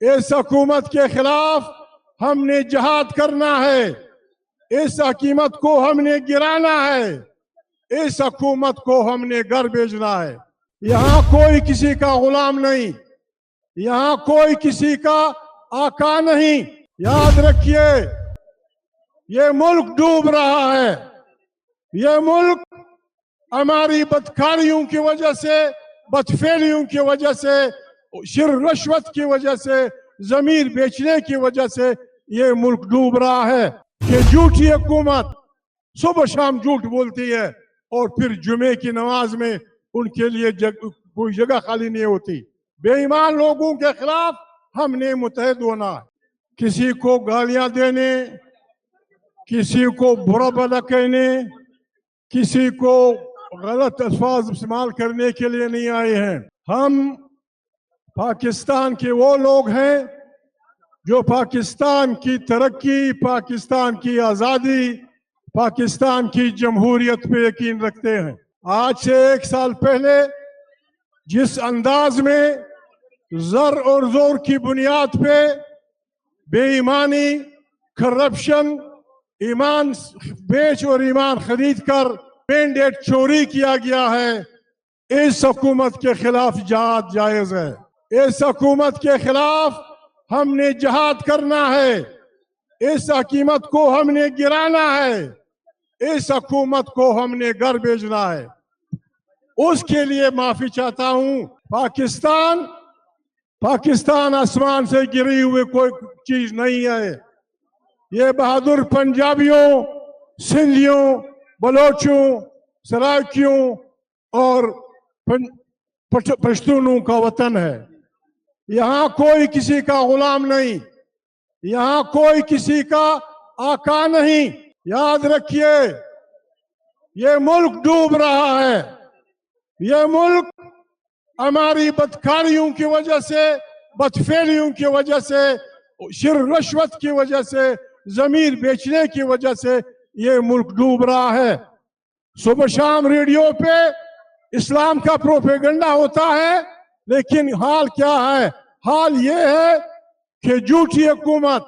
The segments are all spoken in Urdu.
اس حکومت کے خلاف ہم نے جہاد کرنا ہے، اس حکومت کو ہم نے گرانا ہے، اس حکومت کو ہم نے گھر بھیجنا ہے۔ یہاں کوئی کسی کا غلام نہیں، یہاں کوئی کسی کا آقا نہیں۔ یاد رکھیے، یہ ملک ڈوب رہا ہے، یہ ملک ہماری بدکاریوں کی وجہ سے، بدفعلیوں کی وجہ سے، رشوت کی وجہ سے، ضمیر بیچنے کی وجہ سے یہ ملک ڈوب رہا ہے۔ کہ جھوٹی حکومت صبح شام جھوٹ بولتی ہے اور پھر جمعے کی نماز میں ان کے لیے کوئی جگہ خالی نہیں ہوتی۔ بے ایمان لوگوں کے خلاف ہم نے متحد ہونا ہے۔ کسی کو گالیاں دینے، کسی کو برا بھلا کہنے، کسی کو غلط الفاظ استعمال کرنے کے لیے نہیں آئے ہیں۔ ہم پاکستان کے وہ لوگ ہیں جو پاکستان کی ترقی، پاکستان کی آزادی، پاکستان کی جمہوریت پہ یقین رکھتے ہیں۔ آج سے 1 سال پہلے جس انداز میں زر اور زور کی بنیاد پہ بے ایمانی، کرپشن، ایمان بیچ اور ایمان خرید کر مینڈیٹ چوری کیا گیا ہے، اس حکومت کے خلاف جہاد جائز ہے۔ اس حکومت کے خلاف ہم نے جہاد کرنا ہے، اس حکومت کو ہم نے گرانا ہے، اس حکومت کو ہم نے گھر بھیجنا ہے۔ اس کے لیے معافی چاہتا ہوں۔ پاکستان آسمان سے گری ہوئی کوئی چیز نہیں ہے۔ یہ بہادر پنجابیوں، سندھیوں، بلوچوں، سرائکیوں اور پشتونوں کا وطن ہے۔ یہاں کوئی کسی کا غلام نہیں، یہاں کوئی کسی کا آقا نہیں۔ یاد رکھیے، یہ ملک ڈوب رہا ہے، یہ ملک ہماری بدکاریوں کی وجہ سے، بدفعلیوں کی وجہ سے، رشوت کی وجہ سے، ضمیر بیچنے کی وجہ سے یہ ملک ڈوب رہا ہے۔ صبح شام ریڈیو پہ اسلام کا پروپیگنڈا ہوتا ہے، لیکن حال کیا ہے؟ حال یہ ہے کہ جھوٹی حکومت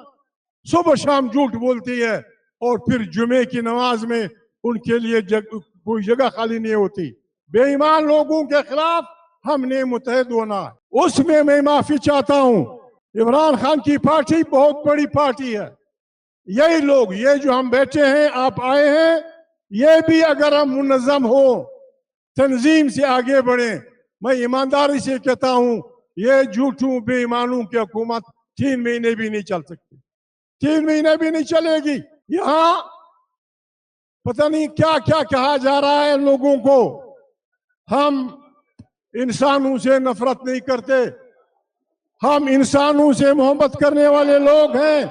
صبح شام جھوٹ بولتی ہے اور پھر جمعے کی نماز میں ان کے لیے کوئی جگہ خالی نہیں ہوتی۔ بے ایمان لوگوں کے خلاف ہم نے متحد ہونا ہے۔ اس میں معافی چاہتا ہوں۔ عمران خان کی پارٹی بہت بڑی پارٹی ہے۔ یہی لوگ، یہ جو ہم بیٹھے ہیں، آپ آئے ہیں، یہ بھی اگر ہم منظم ہوں، تنظیم سے آگے بڑھیں، میں ایمانداری سے کہتا ہوں، یہ جھوٹوں بے ایمانوں کی حکومت 3 مہینے بھی نہیں چل سکتی، 3 مہینے بھی نہیں چلے گی۔ یہاں پتہ نہیں کیا کیا کہا جا رہا ہے لوگوں کو۔ ہم انسانوں سے نفرت نہیں کرتے، ہم انسانوں سے محبت کرنے والے لوگ ہیں۔